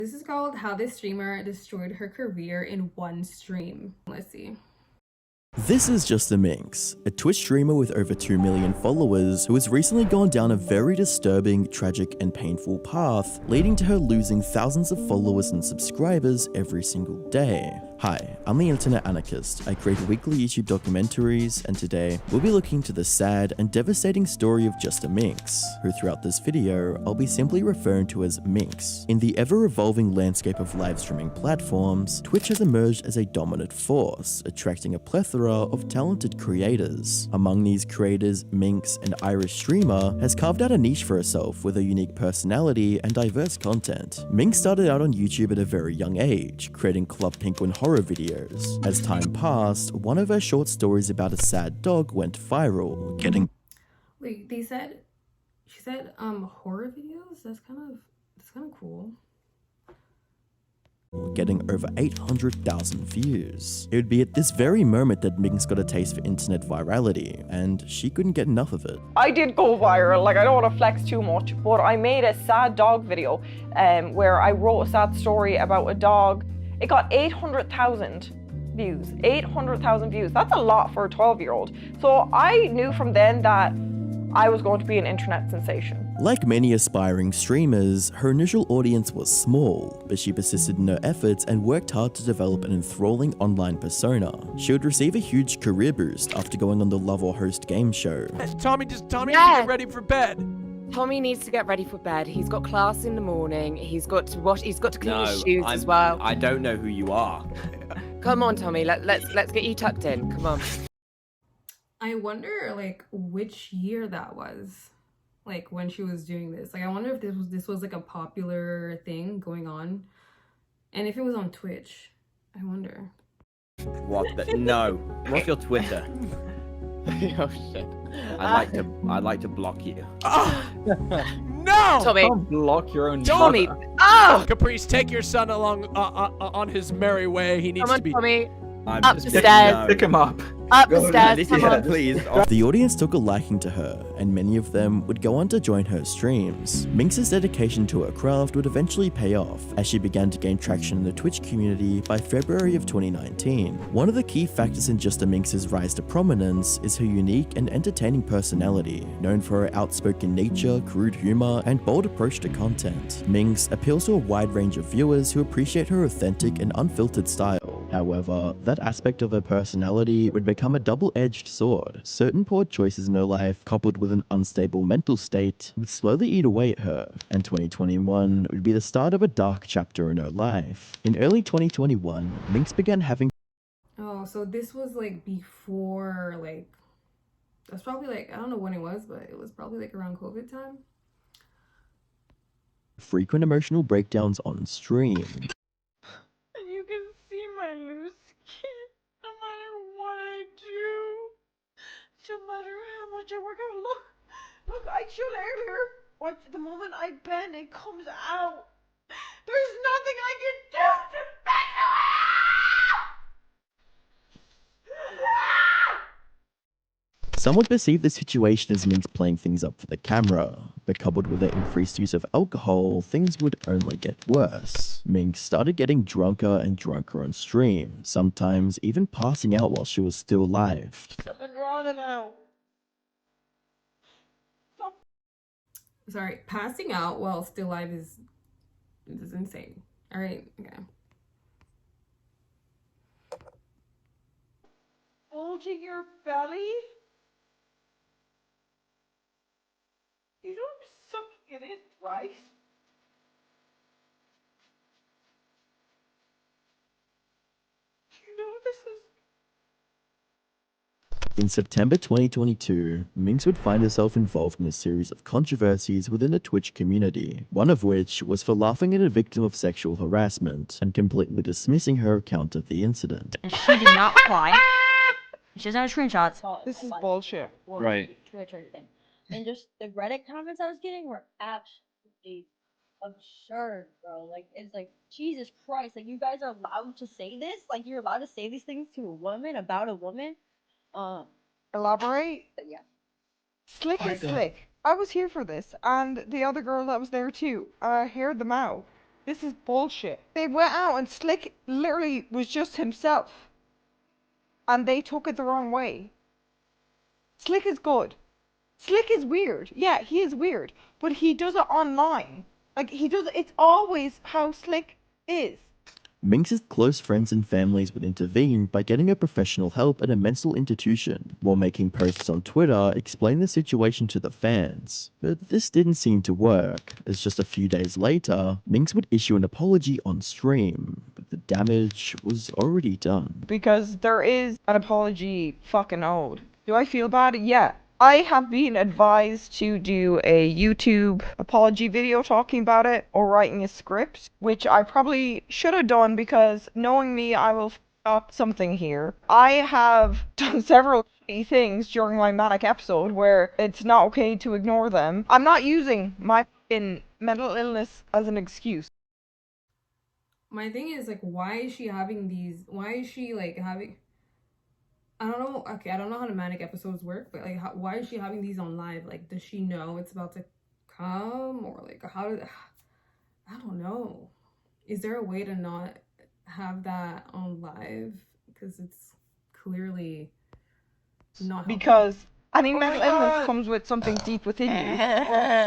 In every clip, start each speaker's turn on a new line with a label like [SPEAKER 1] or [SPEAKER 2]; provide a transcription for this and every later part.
[SPEAKER 1] This is called How This Streamer Destroyed Her Career in One Stream. Let's see.
[SPEAKER 2] This is JustaMinx, a Twitch streamer with over 2 million followers who has recently gone down a very disturbing, tragic, and painful path, leading to her losing thousands of followers and subscribers every single day. Hi, I'm the Internet Anarchist. I create weekly YouTube documentaries, and today we'll be looking into the sad and devastating story of JustaMinx, who throughout this video I'll be simply referring to as Minx. In the ever-evolving landscape of live streaming platforms, Twitch has emerged as a dominant force, attracting a plethora of talented creators. Among these creators, Minx, an Irish streamer, has carved out a niche for herself with a unique personality and diverse content. Minx started out on YouTube at a very young age, creating Club Penguin horror videos. As time passed, one of her short stories about a sad dog went viral, getting—
[SPEAKER 1] Wait, she said horror videos? That's kind of cool.
[SPEAKER 2] Getting over 800,000 views. It would be at this very moment that Minx got a taste for internet virality, and she couldn't get enough of it.
[SPEAKER 3] I did go viral, like I don't want to flex too much, but I made a sad dog video where I wrote a sad story about a dog. It got 800,000 views, 800,000 views. That's a lot for a 12-year-old. So I knew from then that I was going to be an internet sensation.
[SPEAKER 2] Like many aspiring streamers, her initial audience was small, but she persisted in her efforts and worked hard to develop an enthralling online persona. She would receive a huge career boost after going on the Love or Host game show.
[SPEAKER 4] Tommy needs to get ready for bed.
[SPEAKER 5] Tommy needs to get ready for bed. He's got class in the morning. He's got to wash. He's got to clean his shoes as well.
[SPEAKER 6] I don't know who you are.
[SPEAKER 5] Come on, Tommy. Let's get you tucked in. Come on.
[SPEAKER 1] I wonder like which year that was, like when she was doing this. Like I wonder if this was like a popular thing going on, and if it was on Twitch. I wonder.
[SPEAKER 6] What the? No. What's your Twitter?
[SPEAKER 5] Oh shit.
[SPEAKER 6] I'd like to block you.
[SPEAKER 4] No!
[SPEAKER 5] Tommy.
[SPEAKER 7] Don't block your own
[SPEAKER 5] Tommy.
[SPEAKER 7] mother.
[SPEAKER 5] Oh!
[SPEAKER 4] Caprice, take your son along on his merry way. He needs
[SPEAKER 5] Come on,
[SPEAKER 4] to be.
[SPEAKER 5] Tommy.
[SPEAKER 6] I'm
[SPEAKER 5] Up
[SPEAKER 6] just
[SPEAKER 5] the stairs.
[SPEAKER 6] No.
[SPEAKER 7] Pick him up.
[SPEAKER 5] Up the stairs. Come on.
[SPEAKER 6] Please.
[SPEAKER 2] The audience took a liking to her, and many of them would go on to join her streams. Minx's dedication to her craft would eventually pay off, as she began to gain traction in the Twitch community by February of 2019. One of the key factors in JustaMinx's rise to prominence is her unique and entertaining personality, known for her outspoken nature, crude humor, and bold approach to content. Minx appeals to a wide range of viewers who appreciate her authentic and unfiltered style. However, that aspect of her personality would become a double-edged sword. Certain poor choices in her life, coupled with an unstable mental state, would slowly eat away at her, and 2021 would be the start of a dark chapter in her life. In early 2021, Minx began having—
[SPEAKER 1] Oh, so this was like before, like, that's probably like, I don't know when it was, but it was probably like around COVID time.
[SPEAKER 2] frequent emotional breakdowns on stream.
[SPEAKER 3] You can see my loose skin no matter what I do. No matter how much I work out. Look, I showed earlier. What the moment I bend, it comes out. There's nothing I can do to make it out.
[SPEAKER 2] Some would perceive the situation as Minx playing things up for the camera, but coupled with the increased use of alcohol, things would only get worse. Minx started getting drunker and drunker on stream, sometimes even passing out while she was still live.
[SPEAKER 3] Something wrong now.
[SPEAKER 1] Sorry, passing out while still live is insane. All right, okay.
[SPEAKER 3] Bulging your belly? You don't suck it in, right? You know this is...
[SPEAKER 2] In September 2022, Minx would find herself involved in a series of controversies within the Twitch community, one of which was for laughing at a victim of sexual harassment and completely dismissing her account of the incident.
[SPEAKER 8] And she did not cry. She doesn't have screenshots.
[SPEAKER 3] This is bullshit.
[SPEAKER 7] Right.
[SPEAKER 8] And just the Reddit comments I was getting were absolutely absurd, bro. Like, it's like, Jesus Christ, like, you guys are allowed to say this? Like, you're allowed to say these things to a woman, about a woman?
[SPEAKER 3] Elaborate?
[SPEAKER 8] Yeah.
[SPEAKER 3] Slick is slick. I was here for this, and the other girl that was there too. I heard them out. This is bullshit. They went out and Slick literally was just himself. And they took it the wrong way. Slick is good. Slick is weird. Yeah, he is weird. But he does it online. Like, it's always how Slick is.
[SPEAKER 2] Minx's close friends and families would intervene by getting her professional help at a mental institution, while making posts on Twitter explaining the situation to the fans. But this didn't seem to work, as just a few days later, Minx would issue an apology on stream, but the damage was already done.
[SPEAKER 3] Because there is an apology fucking owed. Do I feel bad? Yeah. I have been advised to do a YouTube apology video talking about it, or writing a script, which I probably should have done because knowing me, I will f up something here. I have done several shitty things during my manic episode where it's not okay to ignore them. I'm not using my fucking mental illness as an excuse.
[SPEAKER 1] My thing is, like, why is she having these? Why is she, like, having... I don't know. Okay, I don't know how the manic episodes work, but like, why is she having these on live? Like, does she know it's about to come, or like, how did? I don't know. Is there a way to not have that on live? Because it's clearly not helping.
[SPEAKER 3] Because any mental illness comes with something deep within you.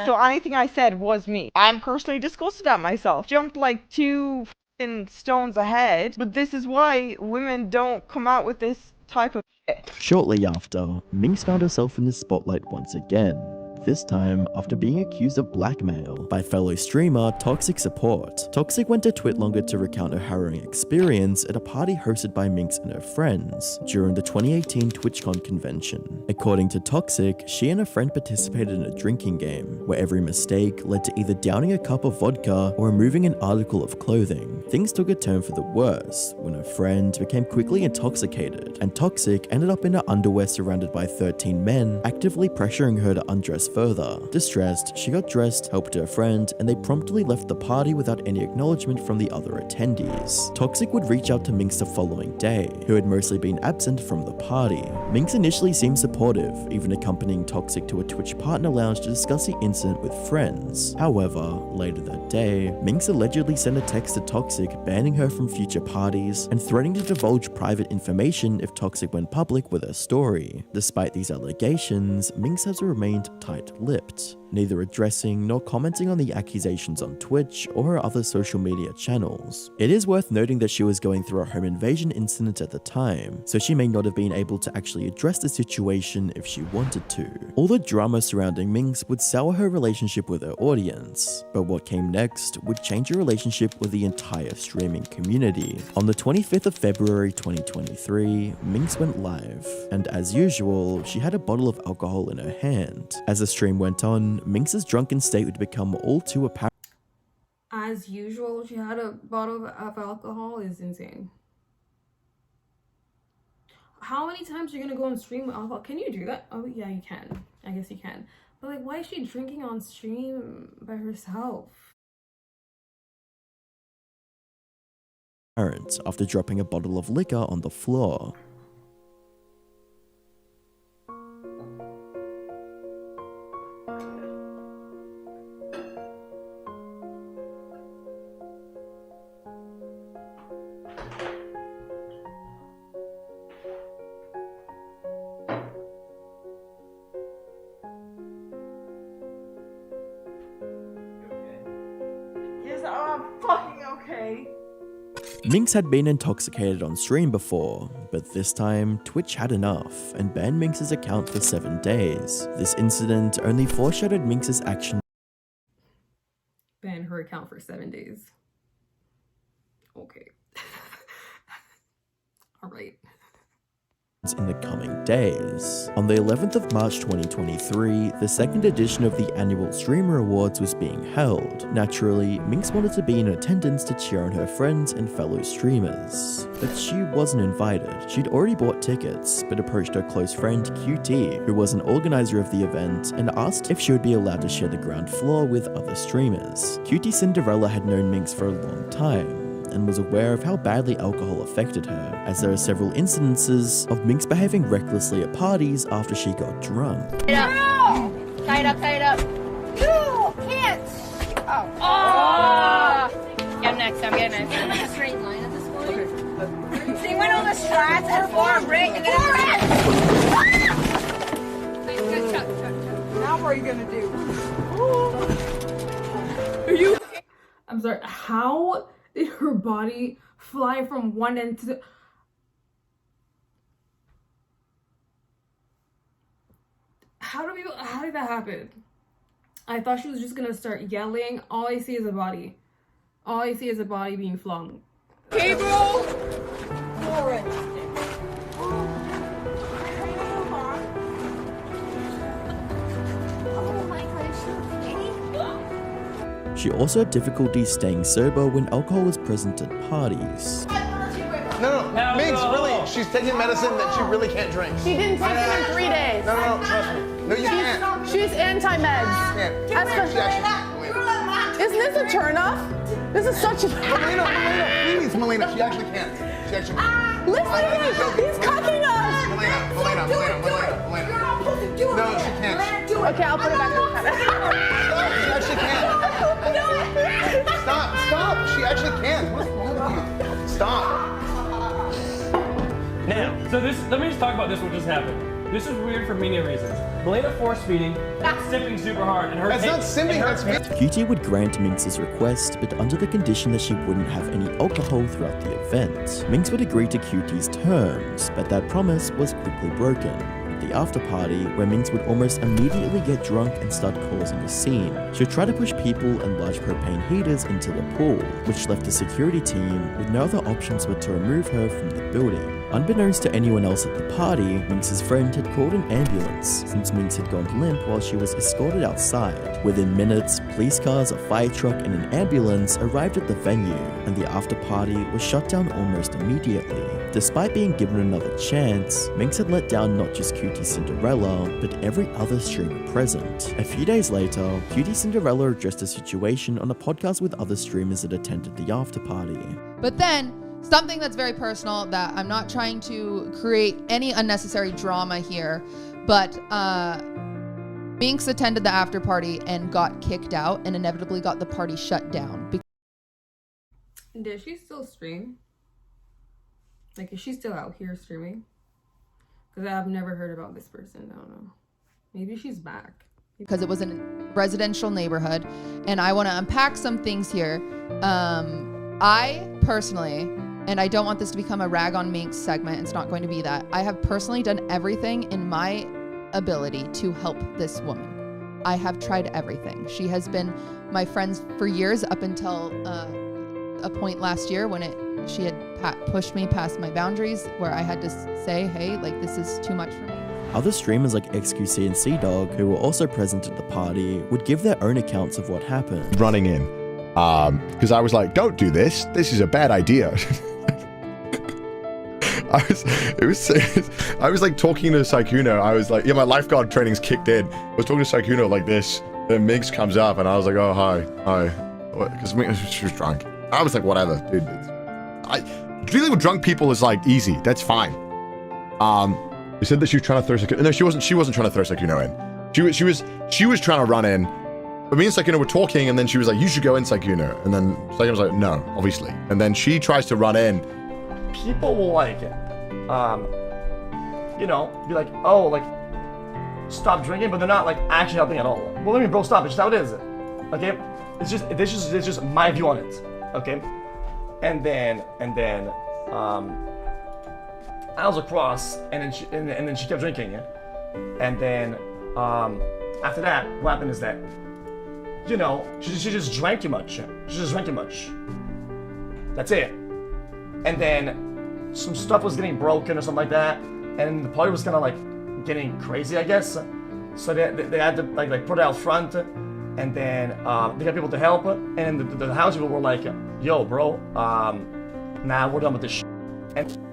[SPEAKER 3] So anything I said was me. I'm personally disgusted at myself. Jumped like 2 f***ing stones ahead. But this is why women don't come out with this type of shit.
[SPEAKER 2] Shortly after, Minx found herself in the spotlight once again. This time after being accused of blackmail by fellow streamer Toxic Support. Toxic went to TwitLonger to recount her harrowing experience at a party hosted by Minx and her friends during the 2018 TwitchCon convention. According to Toxic, she and a friend participated in a drinking game where every mistake led to either downing a cup of vodka or removing an article of clothing. Things took a turn for the worse when her friend became quickly intoxicated, and Toxic ended up in her underwear surrounded by 13 men actively pressuring her to undress further. Distressed, she got dressed, helped her friend, and they promptly left the party without any acknowledgement from the other attendees. Toxic would reach out to Minx the following day, who had mostly been absent from the party. Minx initially seemed supportive, even accompanying Toxic to a Twitch partner lounge to discuss the incident with friends. However, later that day, Minx allegedly sent a text to Toxic banning her from future parties and threatening to divulge private information if Toxic went public with her story. Despite these allegations, Minx has remained tight-lipped, neither addressing nor commenting on the accusations on Twitch or her other social media channels. It is worth noting that she was going through a home invasion incident at the time, so she may not have been able to actually address the situation if she wanted to. All the drama surrounding Minx would sour her relationship with her audience, but what came next would change her relationship with the entire streaming community. On the 25th of February 2023, Minx went live, and as usual, she had a bottle of alcohol in her hand. As the stream went on, Minx's drunken state would become all too apparent.
[SPEAKER 1] As usual, she had a bottle of alcohol is insane. How many times are you gonna go on stream with alcohol? Can you do that? Oh yeah, you can. I guess you can. But like, why is she drinking on stream by herself?
[SPEAKER 2] After dropping a bottle of liquor on the floor.
[SPEAKER 3] Yes, I'm fucking okay.
[SPEAKER 2] Minx had been intoxicated on stream before, but this time, Twitch had enough and banned Minx's account for 7 days. This incident only foreshadowed Minx's action.
[SPEAKER 1] Ban her account for 7 days. Okay. Alright.
[SPEAKER 2] In the coming days. On the 11th of March 2023, the second edition of the annual Streamer Awards was being held. Naturally, Minx wanted to be in attendance to cheer on her friends and fellow streamers. But she wasn't invited. She'd already bought tickets, but approached her close friend QT, who was an organizer of the event, and asked if she would be allowed to share the ground floor with other streamers. QT Cinderella had known Minx for a long time, and was aware of how badly alcohol affected her, as there are several incidences of Minx behaving recklessly at parties after she got drunk.
[SPEAKER 8] No! Tie it up, tie it up. You can't! Oh.
[SPEAKER 7] I'm next. I'm getting next.
[SPEAKER 8] I'm in a straight line at this point.
[SPEAKER 7] She went on the strats and form, right? And then
[SPEAKER 3] Now what are you gonna do?
[SPEAKER 1] I'm sorry, how did her body fly from one end to the... How did that happen? I thought she was just gonna start yelling. All I see is a body. All I see is a body being flung.
[SPEAKER 7] Cable!
[SPEAKER 2] She also had difficulty staying sober when alcohol was present at parties.
[SPEAKER 9] No, Minx, really, she's taking medicine that she really can't drink.
[SPEAKER 10] She didn't take it in 3 days.
[SPEAKER 9] No, trust me. No, you can't.
[SPEAKER 10] She's anti-meds. Isn't this a turnoff? This is such a...
[SPEAKER 9] Melina, please, Melina, she actually can't. She actually can't.
[SPEAKER 10] Listen to him! He's cucking us!
[SPEAKER 9] Melina. No, she can't.
[SPEAKER 10] Okay, I'll put it back in the cabinet.
[SPEAKER 9] She actually can't. Stop. She actually can't. What's wrong with you? Stop.
[SPEAKER 11] Now, so let me just talk about this, what just happened. This is weird for many reasons. Melina force feeding, sipping super hard, and her...
[SPEAKER 9] That's not sipping, that's
[SPEAKER 2] QT would grant Minx's request, but under the condition that she wouldn't have any alcohol throughout the event. Minx would agree to QT's terms, but that promise was quickly broken. At the after party, where Minx would almost immediately get drunk and start causing a scene. She would try to push people and large propane heaters into the pool, which left the security team with no other options but to remove her from the building. Unbeknownst to anyone else at the party, Minx's friend had called an ambulance, since Minx had gone limp while she was escorted outside. Within minutes, police cars, a fire truck, and an ambulance arrived at the venue, and the after party was shut down almost immediately. Despite being given another chance, Minx had let down not just Cutie Cinderella, but every other streamer present. A few days later, Cutie Cinderella addressed the situation on a podcast with other streamers that attended the after party.
[SPEAKER 12] But then, something that's very personal that I'm not trying to create any unnecessary drama here, but Minx attended the after party and got kicked out and inevitably got the party shut down.
[SPEAKER 1] Did she still stream? Like, is she still out here streaming? Because I've never heard about this person. I don't know. Maybe she's back.
[SPEAKER 12] Because it was in a residential neighborhood, and I want to unpack some things here. I personally, and I don't want this to become a rag on Minx segment, it's not going to be that. I have personally done everything in my ability to help this woman. I have tried everything. She has been my friend for years, up until a point last year when she had pushed me past my boundaries, where I had to say, hey, like, this is too much for me.
[SPEAKER 2] Other streamers like XQC and Sea-Dog, who were also present at the party, would give their own accounts of what happened.
[SPEAKER 13] Running in, because I was like, don't do this. This is a bad idea. I was like talking to Saikuno. I was like, yeah, my lifeguard training's kicked in. I was talking to Saikuno like this. Then Minx comes up and I was like, oh, hi. Because she was drunk. I was like, whatever, dude. Dealing with drunk people is like easy. That's fine. They said that she was trying to throw Saikuno. No, she wasn't trying to throw Saikuno in. She was trying to run in. But me and Saikuno were talking, and then she was like, you should go in, Saikuno. And then Saikuno was like, no, obviously. And then she tries to run in.
[SPEAKER 11] People will like it. You know, be like, oh, like, stop drinking, but they're not like actually helping at all. Well, let me, bro, stop. It's just how it is. Okay? It's just my view on it. Okay? And then I was across, and then she kept drinking, and then after that, what happened is that, you know, she just drank too much. She just drank too much. That's it. And then some stuff was getting broken or something like that, and the party was kind of like getting crazy, I guess. So they had to like put it out front, and then they got people to help, and the house people were like, yo, bro, nah, we're done with this shit.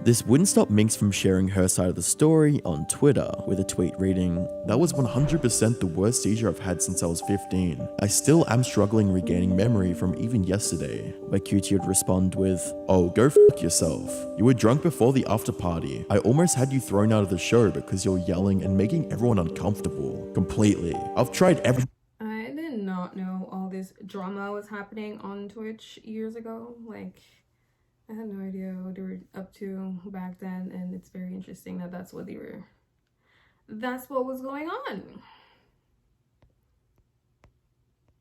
[SPEAKER 2] This wouldn't stop Minx from sharing her side of the story on Twitter, with a tweet reading, "That was 100% the worst seizure I've had since I was 15. I still am struggling regaining memory from even yesterday." Where QT would respond with, "Oh, go f*** yourself. You were drunk before the after party. I almost had you thrown out of the show because you're yelling and making everyone uncomfortable. Completely. I've tried every..."
[SPEAKER 1] I did not know all this drama was was happening on Twitch years ago. Like, I had no idea what they were up to back then, and it's very interesting that that's what was going on.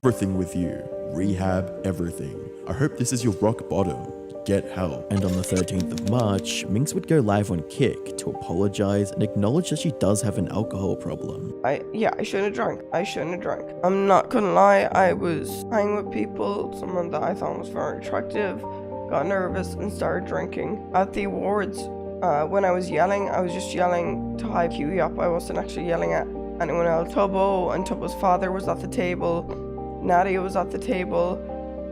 [SPEAKER 2] Everything with you. Rehab, everything. I hope this is your rock bottom. Get help. And on the 13th of March, Minx would go live on Kick to apologize and acknowledge that she does have an alcohol problem.
[SPEAKER 3] I shouldn't have drunk. I'm not gonna lie, I was hanging with people, someone that I thought was very attractive, got nervous and started drinking. At the awards, when I was yelling, I was just yelling to hype Huey up. I wasn't actually yelling at anyone else. Tubbo and Tubbo's father was at the table. Nadia was at the table.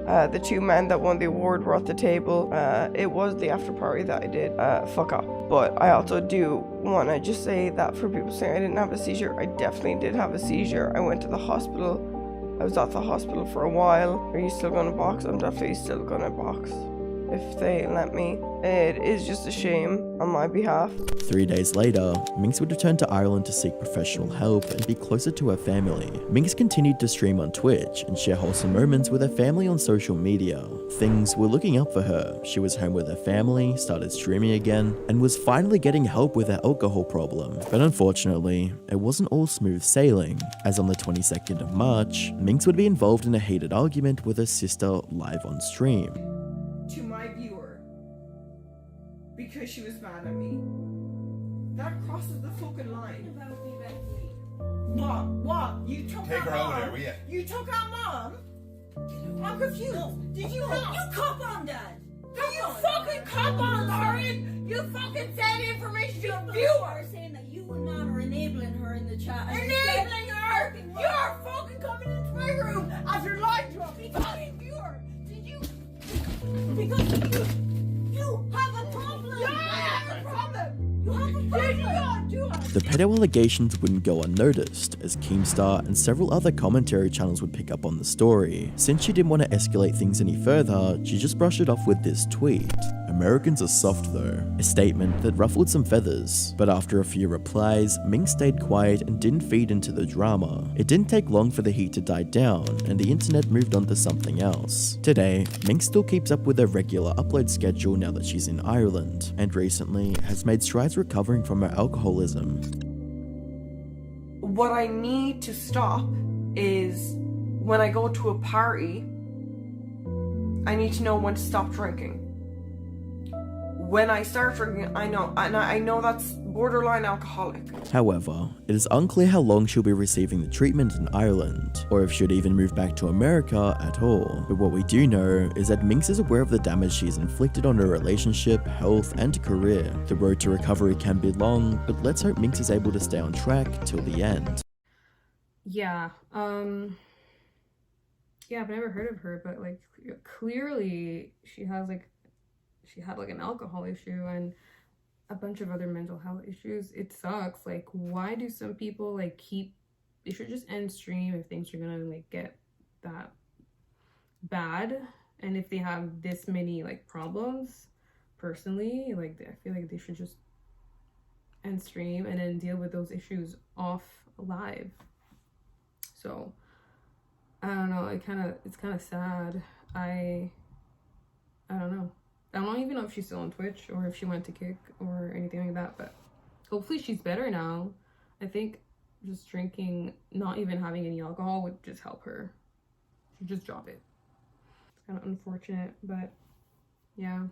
[SPEAKER 3] The two men that won the award were at the table. It was the after party that I did fuck up. But I also do want to just say that for people saying I didn't have a seizure, I definitely did have a seizure. I went to the hospital. I was at the hospital for a while. Are you still going to box? I'm definitely still going to box if they let me. It is just a shame on my behalf.
[SPEAKER 2] 3 days later, Minx would return to Ireland to seek professional help and be closer to her family. Minx continued to stream on Twitch and share wholesome moments with her family on social media. Things were looking up for her. She was home with her family, started streaming again, and was finally getting help with her alcohol problem. But unfortunately, it wasn't all smooth sailing, as on the 22nd of March, Minx would be involved in a heated argument with her sister live on stream.
[SPEAKER 3] To my viewer, because she was mad at me. That crosses the fucking line. What? You took
[SPEAKER 9] Take her
[SPEAKER 3] mom?
[SPEAKER 9] over there, will ya?
[SPEAKER 3] You took our mom? I'm confused. No. Did you not? You cop on, Dad. You fucking cop on, Lauren. You fucking said information to a viewer.
[SPEAKER 8] Saying that you and Mom are enabling her in the chat.
[SPEAKER 3] Enabling her? You're fucking coming into my room after lying to a fucking viewer. Did you? Because you have a problem. Yeah, I have a problem. You have a problem.
[SPEAKER 2] The pedo allegations wouldn't go unnoticed, as Keemstar and several other commentary channels would pick up on the story. Since she didn't want to escalate things any further, she just brushed it off with this tweet. Americans are soft though, a statement that ruffled some feathers. But after a few replies, Minx stayed quiet and didn't feed into the drama. It didn't take long for the heat to die down, and the internet moved on to something else. Today, Minx still keeps up with her regular upload schedule now that she's in Ireland, and recently has made strides recovering from her alcoholism.
[SPEAKER 3] What I need to stop is when I go to a party, I need to know when to stop drinking. When I start drinking, I know that's borderline alcoholic.
[SPEAKER 2] However, it is unclear how long she'll be receiving the treatment in Ireland, or if she'd even move back to America at all. But what we do know is that Minx is aware of the damage she's inflicted on her relationship, health, and career. The road to recovery can be long, but let's hope Minx is able to stay on track till the end.
[SPEAKER 1] Yeah, yeah, I've never heard of her, but like clearly she had like an alcohol issue and a bunch of other mental health issues. It sucks. Like, why do some people like they should just end stream if things are gonna like get that bad, and if they have this many like problems personally, like I feel like they should just end stream and then deal with those issues off live. So I don't know, it's kind of sad. I don't know. I don't even know if she's still on Twitch or if she went to Kick or anything like that, but hopefully she's better now. I think just drinking, not even having any alcohol would just help her. She just drop it. It's kind of unfortunate, but yeah.